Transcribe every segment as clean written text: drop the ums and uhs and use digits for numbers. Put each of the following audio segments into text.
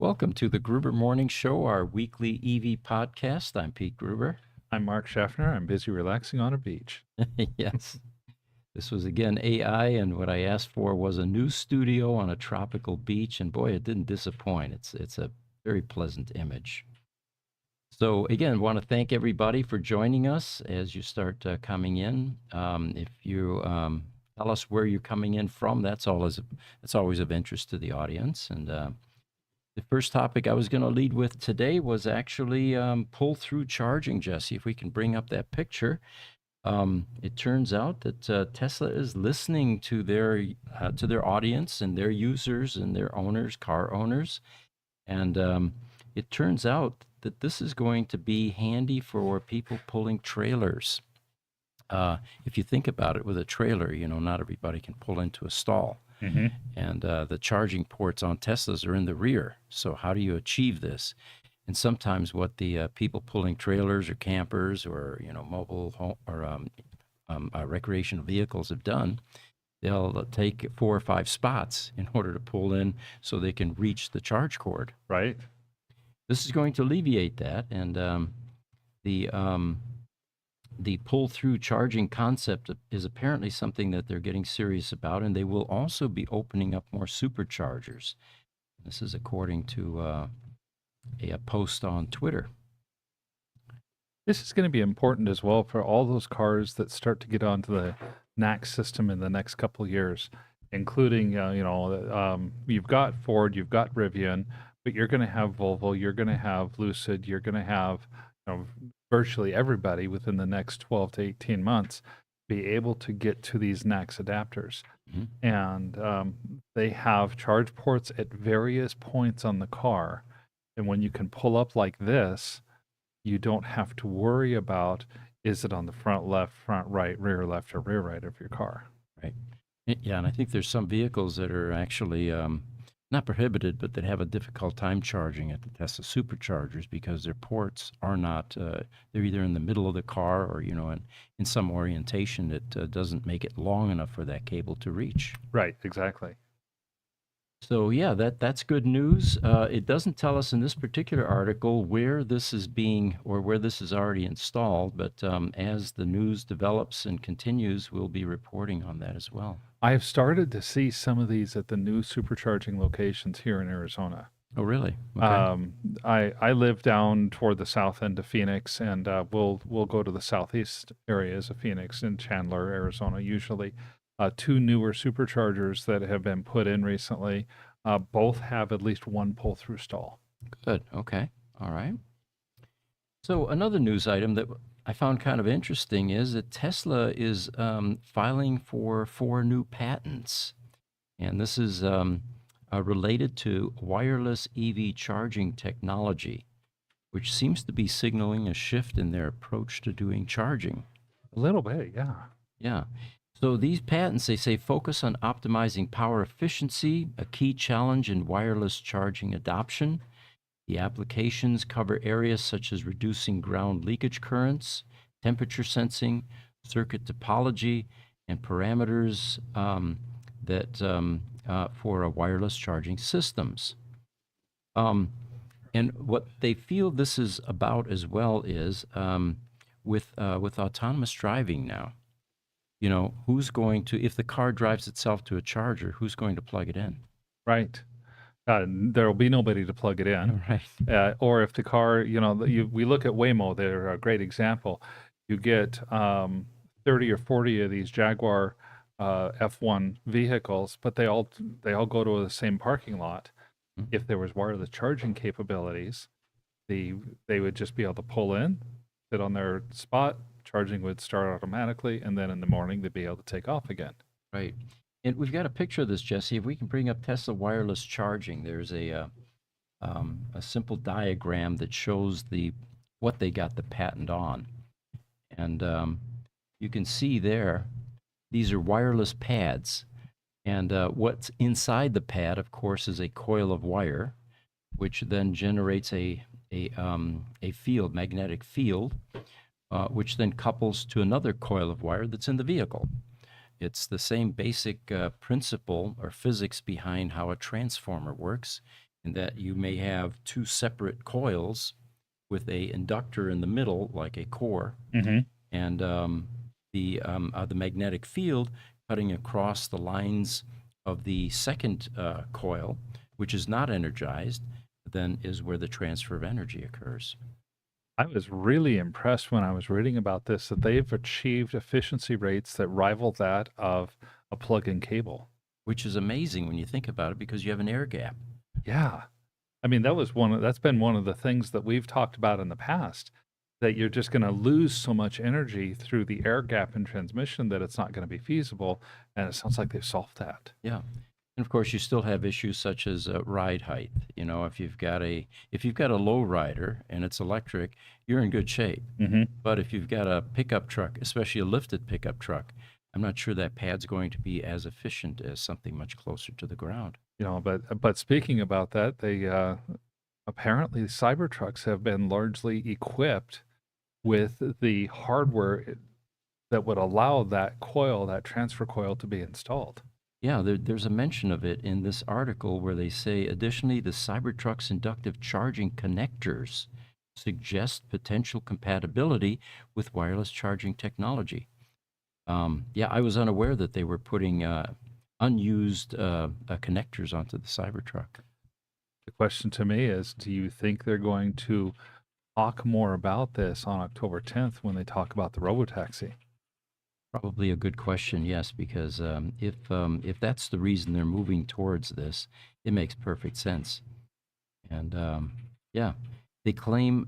Welcome to the Gruber Morning Show, our weekly EV podcast. I'm Pete Gruber. I'm Mark Schaffner. I'm busy relaxing on a beach. Yes, this was again AI, and what I asked for was a new studio on a tropical beach, and boy, it didn't disappoint. It's a very pleasant image. So again, want to thank everybody for joining us as you start coming in. If you tell us where you're coming in from, that's always of interest to the audience. And the first topic I was going to lead with today was actually pull-through charging, Jesse. If we can bring up that picture, it turns out that Tesla is listening to their audience and their users and their owners, car owners, and it turns out that this is going to be handy for people pulling trailers. If you think about it, with a trailer, not everybody can pull into a stall. Mm-hmm. And the charging ports on Teslas are in the rear. So how do you achieve this? And sometimes what the people pulling trailers or campers or mobile home or recreational vehicles have done, they'll take 4 or 5 spots in order to pull in so they can reach the charge cord. Right. This is going to alleviate that, and the the pull-through charging concept is apparently something that they're getting serious about, and they will also be opening up more superchargers. This is according to a post on Twitter. This is going to be important as well for all those cars that start to get onto the NACS system in the next couple of years, including, you've got Ford, you've got Rivian, but you're going to have Volvo, you're going to have Lucid, you're going to have virtually everybody within the next 12 to 18 months be able to get to these NACS adapters. Mm-hmm. And they have charge ports at various points on the car. And when you can pull up like this, you don't have to worry about, is it on the front left, front right, rear left, or rear right of your car. Right. Yeah, and I think there's some vehicles that are actually not prohibited, but that have a difficult time charging at the Tesla superchargers because their ports are not, they're either in the middle of the car or, in some orientation that doesn't make it long enough for that cable to reach. Right, exactly. So yeah, that's good news. It doesn't tell us in this particular article where this is being or where this is already installed, but as the news develops and continues, we'll be reporting on that as well. I've started to see some of these at the new supercharging locations here in Arizona. Oh, really? Okay. I live down toward the south end of Phoenix, and we'll go to the southeast areas of Phoenix in Chandler, Arizona, usually. 2 newer superchargers that have been put in recently, both have at least one pull-through stall. Good. Okay. All right. So another news item that I found kind of interesting is that Tesla is filing for 4 new patents, and this is related to wireless EV charging technology, which seems to be signaling a shift in their approach to doing charging. A little bit, yeah. Yeah. So these patents, they say, focus on optimizing power efficiency, a key challenge in wireless charging adoption. The applications cover areas such as reducing ground leakage currents, temperature sensing, circuit topology, and parameters for wireless charging systems. And what they feel this is about as well is with autonomous driving now. Who's going to, if the car drives itself to a charger, who's going to plug it in? Right. There will be nobody to plug it in. Right. Or if the car, we look at Waymo, they're a great example. You get 30 or 40 of these Jaguar F1 vehicles, but they all go to the same parking lot. Mm-hmm. If there was wireless charging capabilities, they would just be able to pull in, sit on their spot, charging would start automatically, and then in the morning they'd be able to take off again. Right. And we've got a picture of this, Jesse. If we can bring up Tesla wireless charging, there's a simple diagram that shows what they got the patent on. And you can see there, these are wireless pads. And what's inside the pad, of course, is a coil of wire, which then generates a field, magnetic field, which then couples to another coil of wire that's in the vehicle. It's the same basic principle or physics behind how a transformer works. in that you may have two separate coils with a inductor in the middle, like a core, Hmm. and the magnetic field cutting across the lines of the second coil, which is not energized, then is where the transfer of energy occurs. I was really impressed when I was reading about this that they've achieved efficiency rates that rival that of a plug-in cable. Which is amazing when you think about it because you have an air gap. Yeah. I mean, that's been one of the things that we've talked about in the past, that you're just going to lose so much energy through the air gap in transmission that it's not going to be feasible. And it sounds like they've solved that. Yeah. And of course, you still have issues such as ride height. You know, if you've got a low rider and it's electric, you're in good shape. Hmm. But if you've got a pickup truck, especially a lifted pickup truck, I'm not sure that pad's going to be as efficient as something much closer to the ground. But speaking about that, they apparently Cybertrucks have been largely equipped with the hardware that would allow that transfer coil to be installed. Yeah, there's a mention of it in this article where they say, additionally, the Cybertruck's inductive charging connectors suggest potential compatibility with wireless charging technology. Yeah, I was unaware that they were putting unused connectors onto the Cybertruck. The question to me is, do you think they're going to talk more about this on October 10th when they talk about the robotaxi? Probably a good question, yes, because if that's the reason they're moving towards this, it makes perfect sense. And yeah, they claim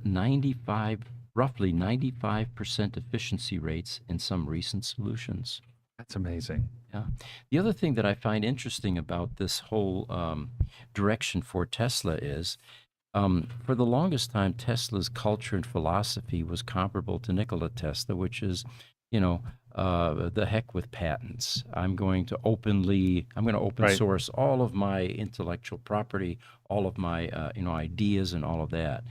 roughly 95% efficiency rates in some recent solutions. That's amazing. Yeah. The other thing that I find interesting about this whole direction for Tesla is, for the longest time, Tesla's culture and philosophy was comparable to Nikola Tesla, which is, you know, the heck with patents. I'm going to open Right. source all of my intellectual property, all of my, ideas and all of that.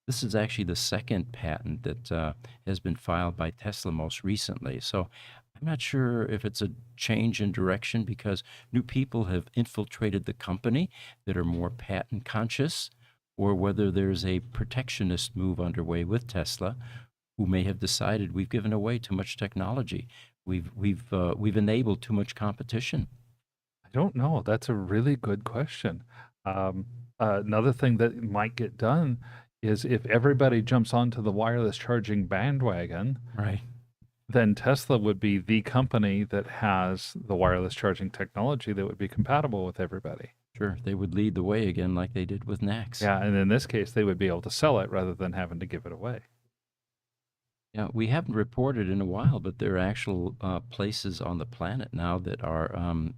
This is actually the second patent that has been filed by Tesla most recently. So I'm not sure if it's a change in direction because new people have infiltrated the company that are more patent conscious, or whether there's a protectionist move underway with Tesla, who may have decided we've given away too much technology. We've enabled too much competition. I don't know. That's a really good question. Um, Another thing that might get done is if everybody jumps onto the wireless charging bandwagon, Right. then Tesla would be the company that has the wireless charging technology that would be compatible with everybody. Sure. They would lead the way again like they did with NACS. Yeah, and in this case, they would be able to sell it rather than having to give it away. Yeah, we haven't reported in a while, but there are actual places on the planet now that are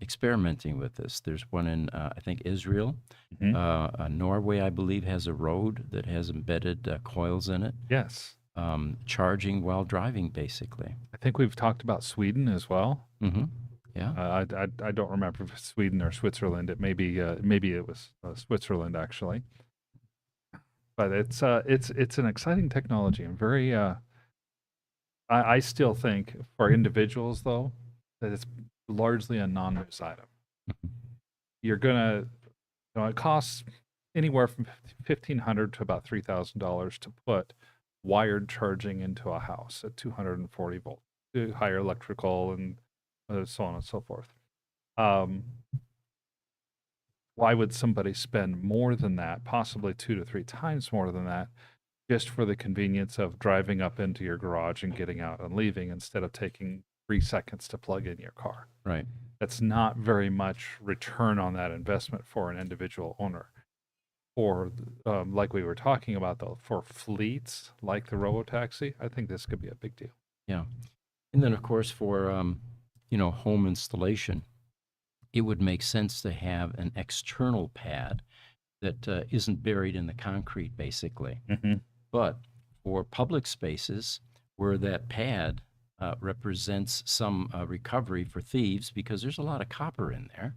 experimenting with this. There's one in, I think, Israel. Mhm. Norway, I believe, has a road that has embedded coils in it, Yes. charging while driving, basically. I think we've talked about Sweden as well. Hmm. Yeah. I don't remember if it's Sweden or Switzerland. Maybe it was Switzerland actually. But it's an exciting technology and very I still think for individuals though that it's largely a non-news item. Mhm. You're gonna it costs anywhere from 1,500 to about $3,000 to put wired charging into a house at 240 volt, higher electrical and so on and so forth. Um, why would somebody spend more than that, possibly 2 to 3 times more than that, just for the convenience of driving up into your garage and getting out and leaving instead of taking 3 seconds to plug in your car? Right. That's not very much return on that investment for an individual owner. Or, like we were talking about, though, for fleets like the robotaxi, I think this could be a big deal. Yeah. And then, of course, for home installation, it would make sense to have an external pad that isn't buried in the concrete, basically. Hmm. But for public spaces where that pad represents some recovery for thieves, because there's a lot of copper in there,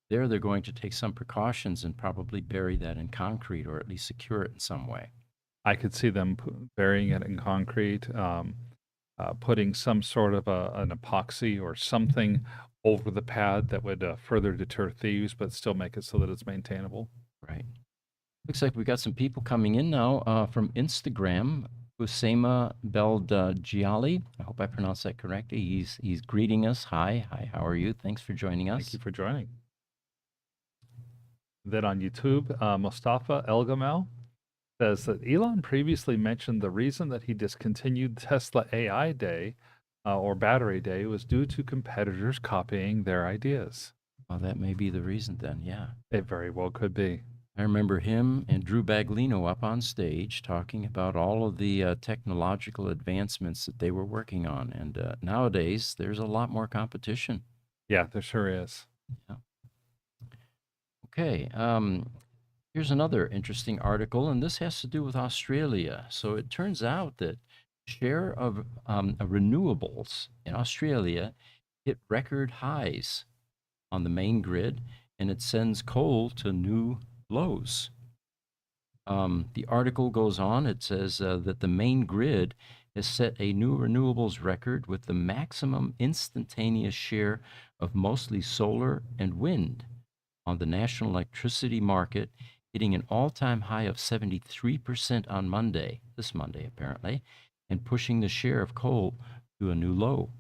they're going to take some precautions and probably bury that in concrete or at least secure it in some way. I could see them burying it in concrete, putting some sort of an epoxy or something over the pad that would further deter thieves, but still make it so that it's maintainable. Right. Looks like we got some people coming in now from Instagram. Usama Giali. I hope I pronounced that correctly. He's greeting us. Hi, how are you? Thanks for joining Thank you us. for joining. Then on YouTube, Mustafa Elgamel says that Elon previously mentioned the reason that he discontinued Tesla AI Day or Battery Day was due to competitors copying their ideas. Well, that may be the reason then. Yeah. It very well could be. I remember him and Drew Baglino up on stage talking about all of the technological advancements that they were working on. And nowadays, there's a lot more competition. Yeah, there sure is. Yeah. Okay. Here's another interesting article, and this has to do with Australia. So it turns out that share of renewables in Australia hit record highs on the main grid, and it sends coal to new lows. The article goes on. It says that the main grid has set a new renewables record with the maximum instantaneous share of mostly solar and wind on the national electricity market, hitting an all-time high of 73% on Monday, this Monday apparently, and pushing the share of coal to a new low.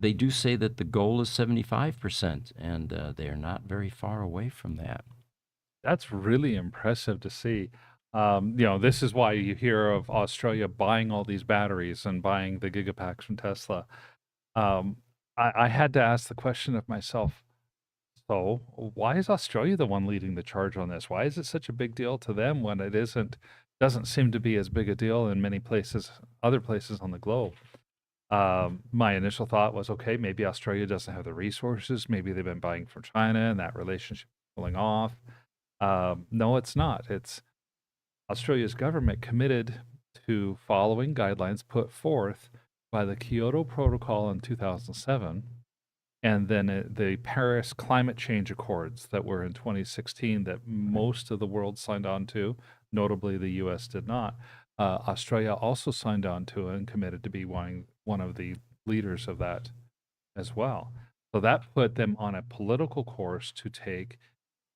They do say that the goal is 75%, and they are not very far away from that. That's really impressive to see. This is why you hear of Australia buying all these batteries and buying the gigapacks from Tesla. Um, I had to ask the question of myself, so why is Australia the one leading the charge on this? Why is it such a big deal to them when it doesn't seem to be as big a deal in many places, other places on the globe? My initial thought was, okay, maybe Australia doesn't have the resources. Maybe they've been buying from China and that relationship is pulling off. No, it's not. It's Australia's government committed to following guidelines put forth by the Kyoto Protocol in 2007 and then the Paris Climate Change Accords that were in 2016 that most of the world signed on to, notably the US did not. Australia also signed on to and committed to be one of the leaders of that as well. So that put them on a political course to try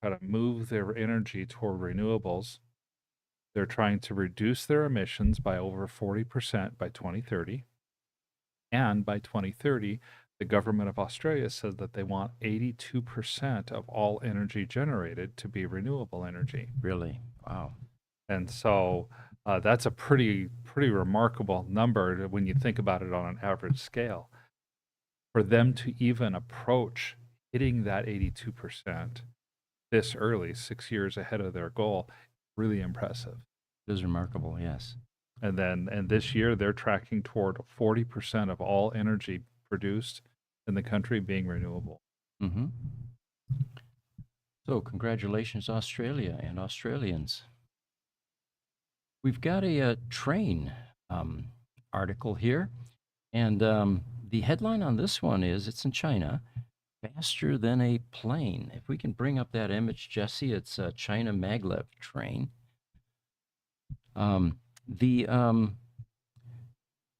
to move their energy toward renewables. They're trying to reduce their emissions by over 40% by 2030. And by 2030, the government of Australia said that they want 82% of all energy generated to be renewable energy. Really? Wow. And so that's a pretty remarkable number when you think about it on an average scale. For them to even approach hitting that 82% this early, 6 years ahead of their goal, really impressive. It is remarkable, yes. And this year they're tracking toward 40% of all energy produced in the country being renewable. Mm-hmm. So congratulations, Australia and Australians. We've got a train article here, and the headline on this one is, it's in China, faster than a plane. If we can bring up that image, Jesse, it's a China MagLev train. They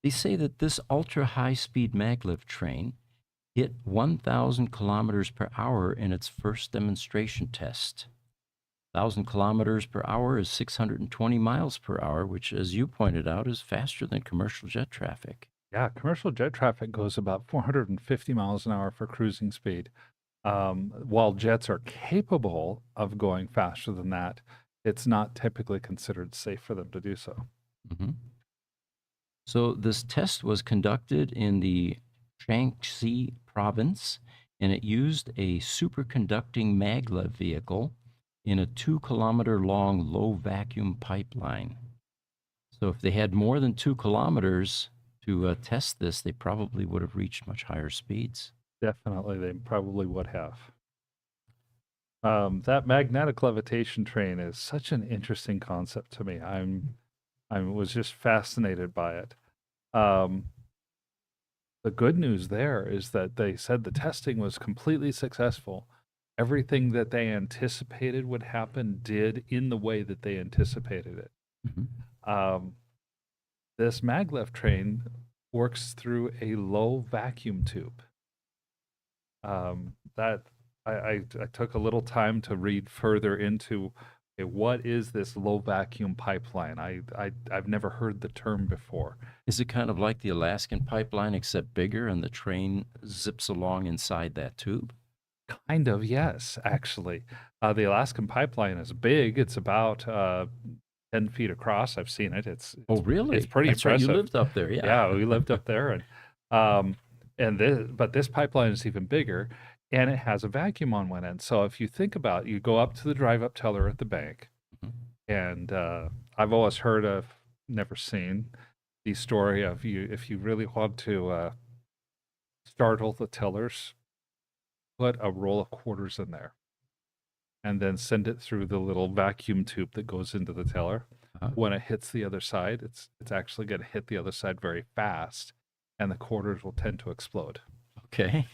say that this ultra high speed maglev train hit 1,000 kilometers per hour in its first demonstration test. 1,000 kilometers per hour is 620 miles per hour, which, as you pointed out, is faster than commercial jet traffic. Yeah, commercial jet traffic goes about 450 miles an hour for cruising speed. While jets are capable of going faster than that, it's not typically considered safe for them to do so. Mm-hmm. So this test was conducted in the Shaanxi province, and it used a superconducting maglev vehicle in a 2 kilometer long low vacuum pipeline. So if they had more than 2 kilometers to test this, they probably would have reached much higher speeds. Definitely, they probably would have. That magnetic levitation train is such an interesting concept to me. I was just fascinated by it. The good news there is that they said the testing was completely successful. Everything that they anticipated would happen did in the way that they anticipated it. Mm-hmm. This maglev train works through a low vacuum tube. That I took a little time to read further into okay, what is this low vacuum pipeline? I've never heard the term before. Is it kind of like the Alaskan pipeline except bigger and the train zips along inside that tube? Kind of, yes, actually. The Alaskan pipeline is big. It's about 10 feet across. I've seen it. Oh, It's really? pretty That's right. You impressive. lived up there. Yeah. Yeah, we lived up there, um, but this pipeline is even bigger, and it has a vacuum on one end. So if you think about, you go up to the drive-up teller at the bank, Mhm. and I've always heard of, never seen the story of you if you really want to startle the tellers, put a roll of quarters in there and then send it through the little vacuum tube that goes into the teller. Uh-huh. When it hits the other side, it's actually going to hit the other side very fast, and the quarters will tend to explode. Okay.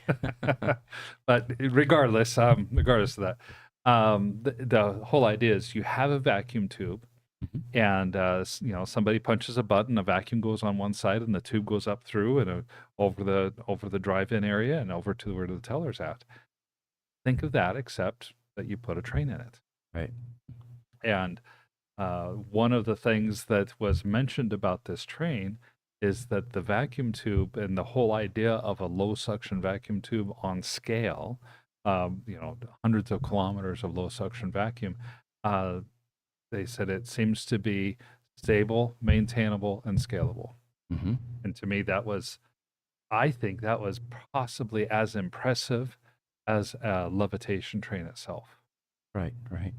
But regardless of that, the whole idea is you have a vacuum tube, Mhm. and somebody punches a button, a vacuum goes on one side, and the tube goes up through and over the drive-in area and over to where the teller's at. Think of that, except that you put a train in it. Right. And one of the things that was mentioned about this train is that the vacuum tube and the whole idea of a low suction vacuum tube on scale, hundreds of kilometers of low suction vacuum, uh, they said it seems to be stable, maintainable, and scalable. Hmm. And to me, I think that was possibly as impressive as a levitation train itself. Right. Right.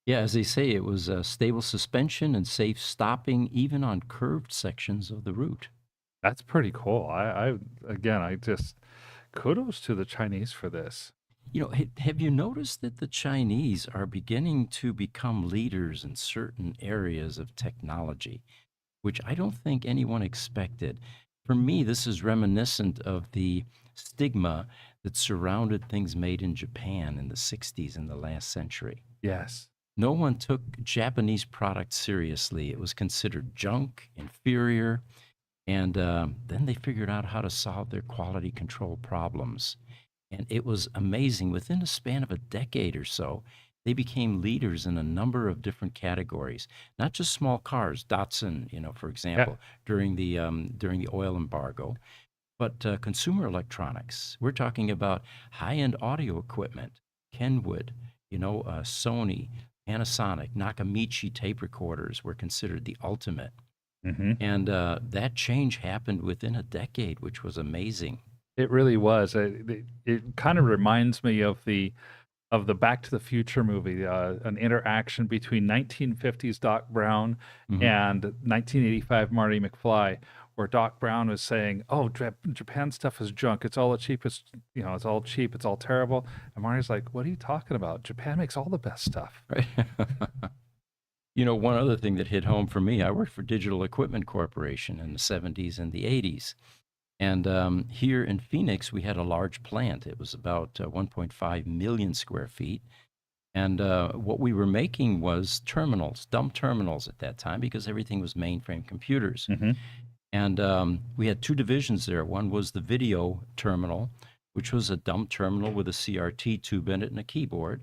Yeah, as they say, it was stable suspension and safe stopping even on curved sections of the route. That's pretty cool. I just kudos to the Chinese for this. Have you noticed that the Chinese are beginning to become leaders in certain areas of technology, which I don't think anyone expected? For me, this is reminiscent of the stigma that surrounded things made in Japan in the 60s in the last century. Yes. No one took Japanese products seriously. It was considered junk, inferior, and then they figured out how to solve their quality control problems. And it was amazing. Within a span of a decade or so, they became leaders in a number of different categories, not just small cars, Datsun, for Yeah. example, during the oil embargo, but consumer electronics. We're talking about high-end audio equipment, Kenwood, Sony, Panasonic, Nakamichi tape recorders were considered the ultimate. Hmm. And that change happened within a decade, which was amazing. It really was. It kind of reminds me of the Back to the Future movie, an interaction between 1950s Doc Brown Hmm. and 1985 Marty McFly, where Doc Brown was saying, "Oh, Japan stuff is junk. It's all the cheapest. It's all cheap. It's all terrible." And Marty's like, "What are you talking about? Japan makes all the best stuff." Right. One other thing that hit home for me, I worked for Digital Equipment Corporation in the 70s and the 80s. And here in Phoenix, we had a large plant. It was about 1.5 million square feet. And what we were making was terminals, dumb terminals at that time, because everything was mainframe computers. Hmm. And we had two divisions there. One was the video terminal, which was a dumb terminal with a CRT tube in it and a keyboard.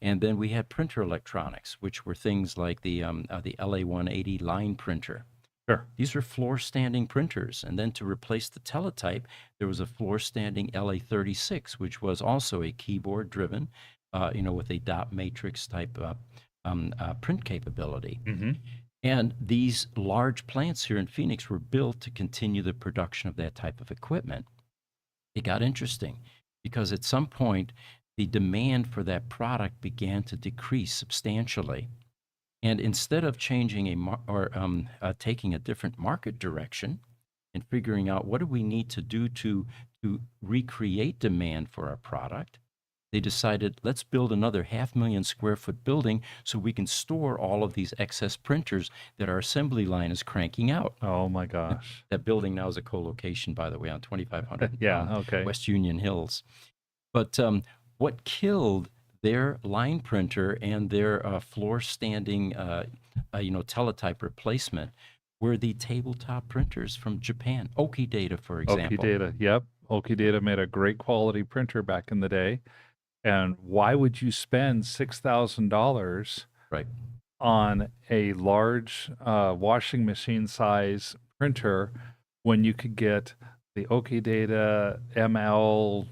And then we had printer electronics, which were things like the LA 180 line printer. Sure. These were floor standing printers. And then to replace the teletype, there was a floor standing LA 36, which was also a keyboard driven, with a dot matrix type print capability. Hmm. And these large plants here in Phoenix were built to continue the production of that type of equipment. It got interesting because at some point, the demand for that product began to decrease substantially. And instead of changing taking a different market direction and figuring out what do we need to do to recreate demand for our product, they decided let's build another 500,000 square foot building so we can store all of these excess printers that our assembly line is cranking out. Oh my gosh. That building now is a co-location, by the way, on 2500 Yeah. Okay. West Union Hills. But what killed their line printer and their floor standing, teletype replacement were the tabletop printers from Japan. Oki Data, for Oki example. Data. Yep. Oki Data made a great quality printer back in the day. And why would you spend $6,000 Right. on a large washing machine size printer when you could get the Oki Data ML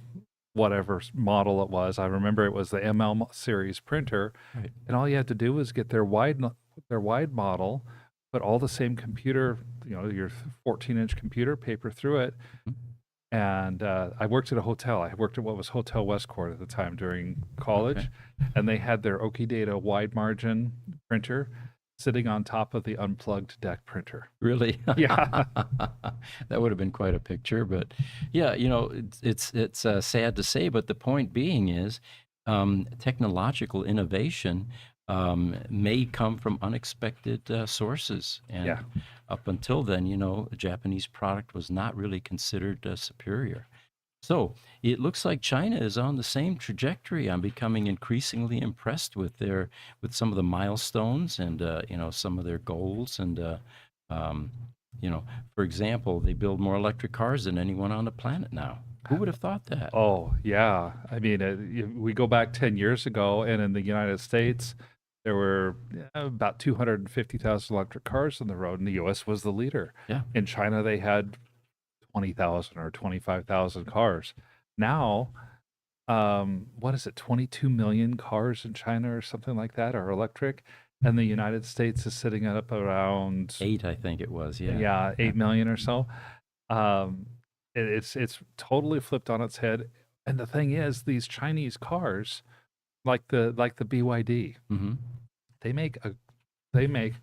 whatever model it was. I remember it was the series printer, Right. and all you had to do was get their wide model, put all the same computer, your 14-inch computer paper through it. Mhm. And I worked at a hotel. I worked at what was Hotel Westcourt at the time during college, Okay. and they had their Oki Data wide margin printer sitting on top of the unplugged deck printer. Really? Yeah. That would have been quite a picture, but yeah, it's sad to say, but the point being is, technological innovation may come from unexpected sources, Yeah. and up until then, a Japanese product was not really considered superior. So it looks like China is on the same trajectory. I'm becoming increasingly impressed with some of the milestones and some of their goals. And um, you know, for example, they build more electric cars than anyone on the planet now. Who would have thought that? Oh, yeah. I mean, we go back 10 years ago, and in the United States, there were about 250,000 electric cars on the road, and the US was the leader. Yeah. In China, they had 20,000 or 25,000 cars. Now, what is it, 22 million cars in China or something like that are electric, and the United States is sitting up around, 8, I think it was. Yeah. yeah, Yeah. 8 million or so. Um, it's totally flipped on its head. And the thing is, these Chinese cars, like the BYD, Mm-hmm. they make a they make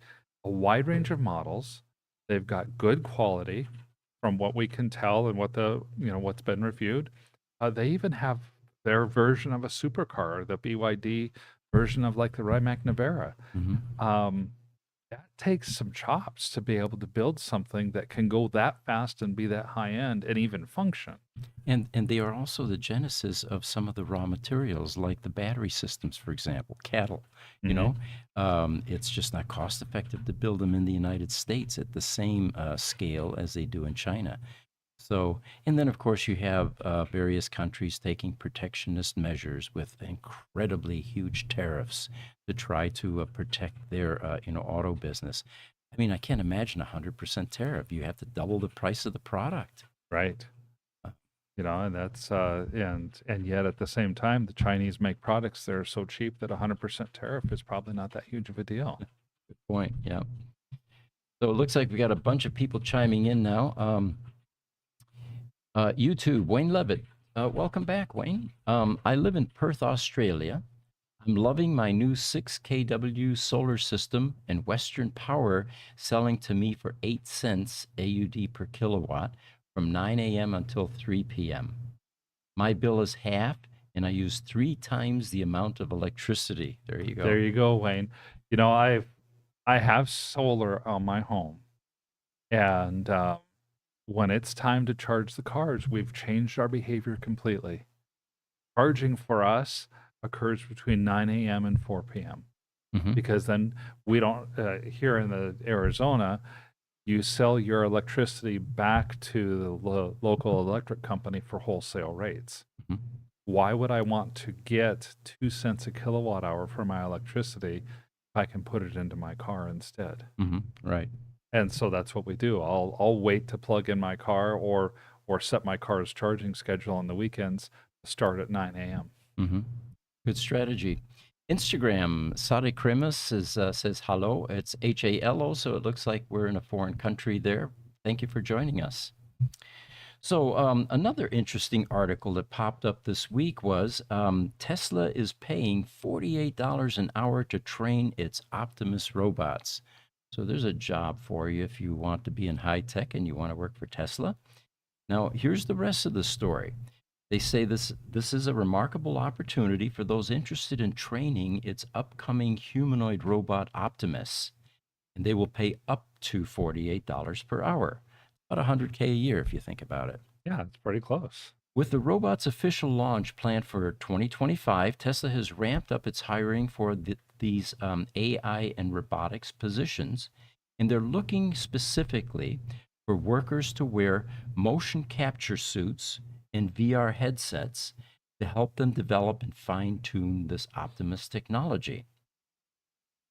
a wide range of models. They've got good quality from what we can tell and what's been reviewed. They even have their version of a supercar, the BYD version of like the Rimac Navara. Mm-hmm. Um, that takes some chops to be able to build something that can go that fast and be that high end and even function. And they are also the genesis of some of the raw materials, like the battery systems, for example, cattle. You Hmm. know, it's just not cost effective to build them in the United States at the same scale as they do in China. So, and then of course you have various countries taking protectionist measures with incredibly huge tariffs to try to protect their, auto business. I mean, I can't imagine 100% tariff. You have to double the price of the product. Right. Uh, And that's and yet at the same time, the Chinese make products that are so cheap that 100% tariff is probably not that huge of a deal. Good point. Yeah. So it looks like we got a bunch of people chiming in now. YouTube, Wayne Levitt. Welcome back, Wayne. I live in Perth, Australia. I'm loving my new 6 kW solar system and Western Power selling to me for 8 cents AUD per kilowatt from 9 a.m. until 3 p.m. My bill is half, and I use 3 times the amount of electricity. There you There go. you go, Wayne. I have solar on my home, and when it's time to charge the cars, we've changed our behavior completely. Charging for us occurs between 9 a.m. and 4 p.m. Hmm. because then we don't here in the Arizona, you sell your electricity back to the local electric company for wholesale rates. Hmm. Why would I want to get 2 cents a kilowatt hour for my electricity if I can put it into my car instead? Hmm. Right. And so that's what we do. I'll wait to plug in my car or set my car's charging schedule on the weekends to start at 9 a.m. Hmm. Good strategy. Instagram, Sade Krimis says hello. It's HALO, so it looks like we're in a foreign country there. Thank you for joining us. So, another interesting article that popped up this week was Tesla is paying $48 an hour to train its Optimus robots. So, there's a job for you if you want to be in high tech and you want to work for Tesla. Now, here's the rest of the story. They say this is a remarkable opportunity for those interested in training its upcoming humanoid robot Optimus, and they will pay up to $48 per hour, about 100K a year if you think about it. Yeah, it's pretty close. With the robot's official launch planned for 2025, Tesla has ramped up its hiring for these AI and robotics positions, and they're looking specifically for workers to wear motion capture suits and VR headsets to help them develop and fine tune this Optimus technology.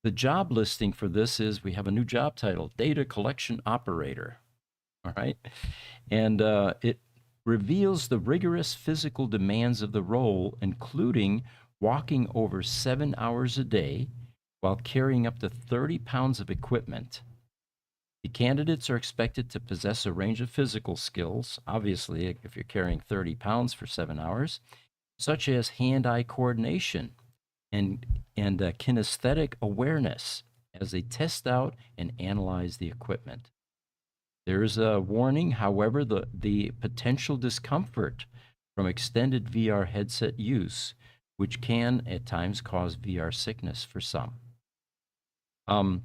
The job listing for this is we have a new job title, Data Collection Operator. All right. And it reveals the rigorous physical demands of the role, including walking over 7 hours a day while carrying up to 30 pounds of equipment. The candidates are expected to possess a range of physical skills, obviously, if you're carrying 30 pounds for 7 hours, such as hand eye coordination and kinesthetic awareness as they test out and analyze the equipment. There is a warning, however, the potential discomfort from extended VR headset use, which can at times cause VR sickness for some. The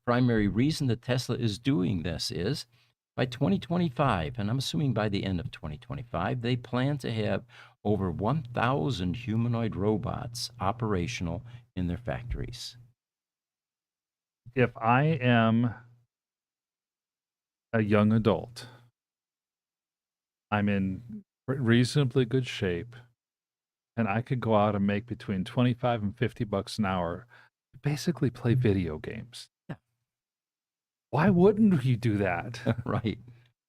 primary reason that Tesla is doing this is by 2025, and I'm assuming by the end of 2025, they plan to have over 1,000 humanoid robots operational in their factories. If I am a young adult, I'm in reasonably good shape, and I could go out and make between 25 and $50 an hour, basically play video games. Yeah. Why wouldn't you do that? Right.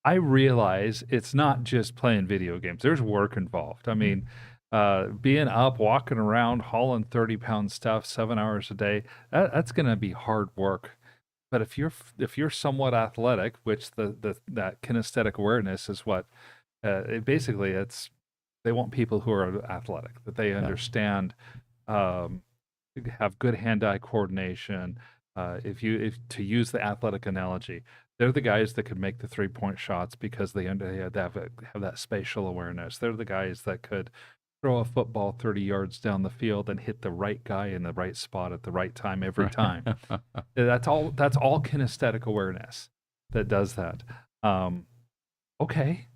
I realize it's not just playing video games. There's work involved. I mean, being up, walking around, hauling 30-pound stuff 7 hours a day, that's going to be hard work. But if you're somewhat athletic, which that kinesthetic awareness is what they want people who are athletic, that they understand, have good hand-eye coordination. If to use the athletic analogy, they're the guys that could make the 3-point shots because they have that spatial awareness. They're the guys that could throw a football 30 yards down the field and hit the right guy in the right spot at the right time every time. That's all kinesthetic awareness that does that. Okay.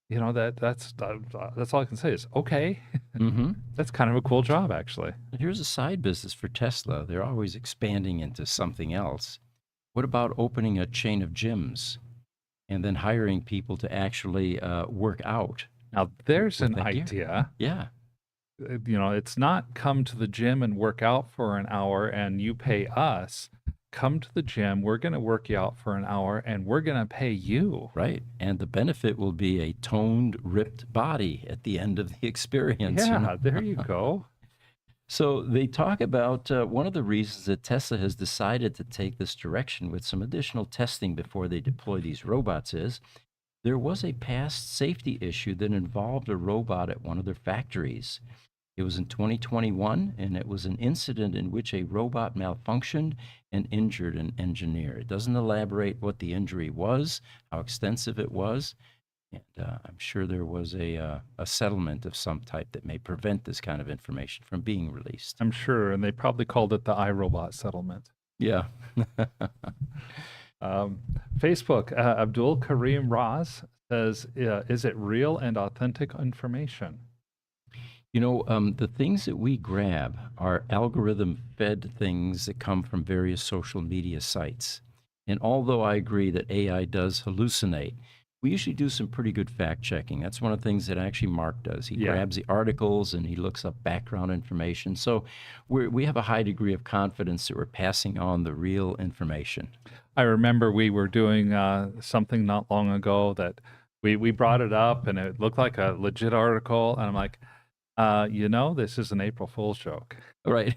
That's all I can say is okay. Mm-hmm. That's kind of a cool job, actually. Here's a side business for Tesla. They're always expanding into something else. What about opening a chain of gyms and then hiring people to actually work out? Now, there's with an that gear. idea. Yeah. It's not come to the gym and work out for an hour and you pay us. Come to the gym, we're going to work you out for an hour and we're going to pay you. Right. And the benefit will be a toned, ripped body at the end of the experience. Yeah, there you go. So they talk about one of the reasons that Tesla has decided to take this direction with some additional testing before they deploy these robots is there was a past safety issue that involved a robot at one of their factories. It was in 2021, and it was an incident in which a robot malfunctioned and injured an engineer. It doesn't elaborate what the injury was, how extensive it was, and I'm sure there was a settlement of some type that may prevent this kind of information from being released. I'm sure, and they probably called it the iRobot settlement. Yeah. Facebook, Abdul Karim Raz says, is it real and authentic information? The things that we grab are algorithm-fed things that come from various social media sites. And although I agree that AI does hallucinate, we usually do some pretty good fact checking. That's one of the things that actually Mark does. He grabs the articles and he looks up background information. So we have a high degree of confidence that we're passing on the real information. I remember we were doing something not long ago that we brought it up and it looked like a legit article. And I'm like, this is an April Fool's joke. Right.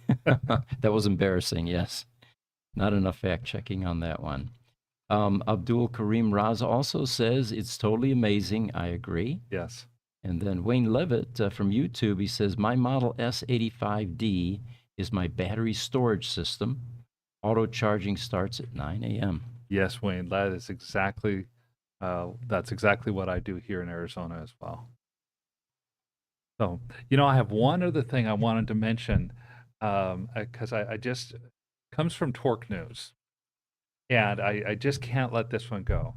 That was embarrassing, yes. Not enough fact checking on that one. Abdul Karim Raza also says it's totally amazing. I agree. Yes. And then Wayne Levitt from YouTube, he says, my Model S85D is my battery storage system. Auto charging starts at 9 a.m. Yes, Wayne, that is exactly what I do here in Arizona as well. So, I have one other thing I wanted to mention because I just comes from Torque News. And I just can't let this one go.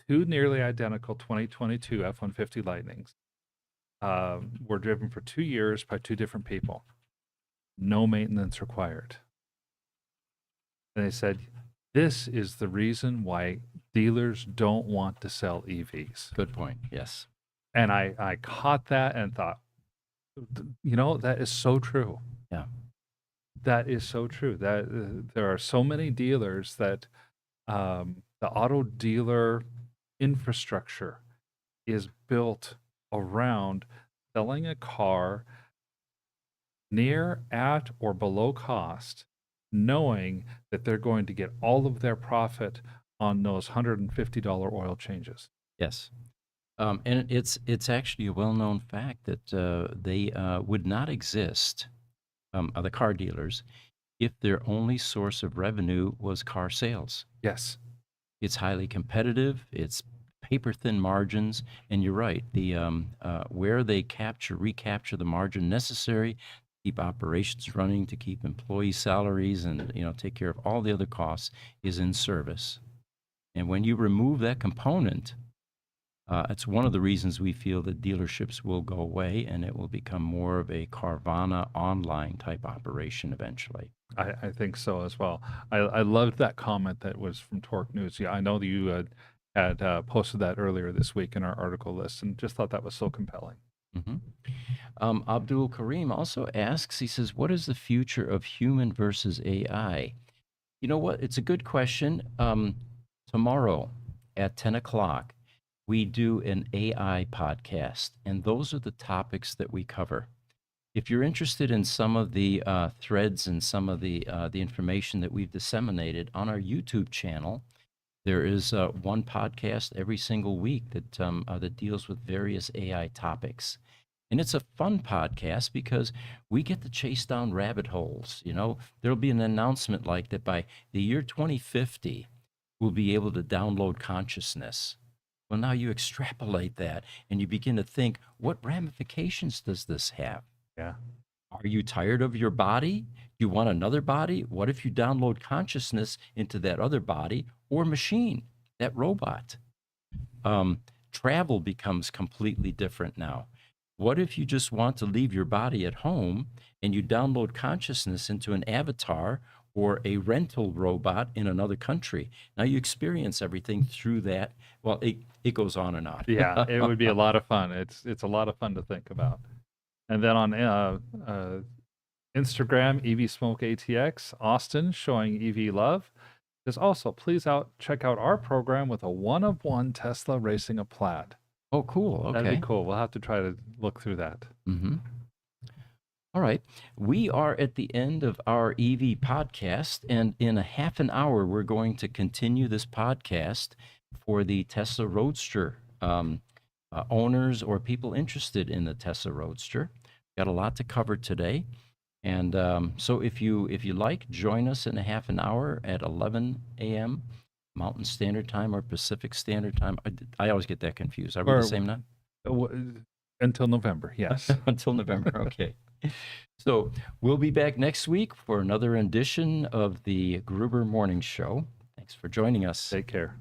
2 nearly identical 2022 F-150 Lightnings were driven for 2 years by 2 different people. No maintenance required. And they said, this is the reason why dealers don't want to sell EVs. Good point, yes. And I caught that and thought, that is so true. Yeah. That is so true. That there are so many dealers that the auto dealer infrastructure is built around selling a car near, at, or below cost, knowing that they're going to get all of their profit on those $150 oil changes. Yes. And it's actually a well-known fact that they would not exist, the car dealers, if their only source of revenue was car sales. Yes. It's highly competitive. It's paper thin margins, and you're right. The where they recapture the margin necessary to keep operations running, to keep employee salaries, and take care of all the other costs is in service. And when you remove that component, it's one of the reasons we feel that dealerships will go away and it will become more of a Carvana online type operation eventually. I think so as well. I loved that comment that was from Torque News. Yeah, I know that you had posted that earlier this week in our article list, and just thought that was so compelling. Abdul Karim also asks, he says, what is the future of human versus AI? You know what? It's a good question. Tomorrow at 10 o'clock, we do an AI podcast, and those are the topics that we cover. If you're interested in some of the threads and some of the information that we've disseminated on our YouTube channel, there is one podcast every single week that deals with various AI topics. And it's a fun podcast because we get to chase down rabbit holes. There'll be an announcement like that by the year 2050, we'll be able to download consciousness. Well, now you extrapolate that and you begin to think, what ramifications does this have? Yeah. Are you tired of your body? Do you want another body? What if you download consciousness into that other body or machine, that robot? Travel becomes completely different now. What if you just want to leave your body at home and you download consciousness into an avatar or a rental robot in another country? Now you experience everything through that. Well, it goes on and on. Yeah, it would be a lot of fun. It's a lot of fun to think about. And then on Instagram, EV Smoke ATX, Austin showing EV love. There's also, check out our program with a one-of-one Tesla racing a Plaid. Oh, cool. Okay. That'd be cool. We'll have to try to look through that. All right. We are at the end of our EV podcast, and in a half an hour, we're going to continue this podcast for the Tesla Roadster owners or people interested in the Tesla Roadster. Got a lot to cover today. And so if you like, join us in a half an hour at 11 a.m. Mountain Standard Time or Pacific Standard Time. I always get that confused. Are we the same now? Until November, yes. Until November, okay. So we'll be back next week for another edition of the Gruber Morning Show. Thanks for joining us. Take care.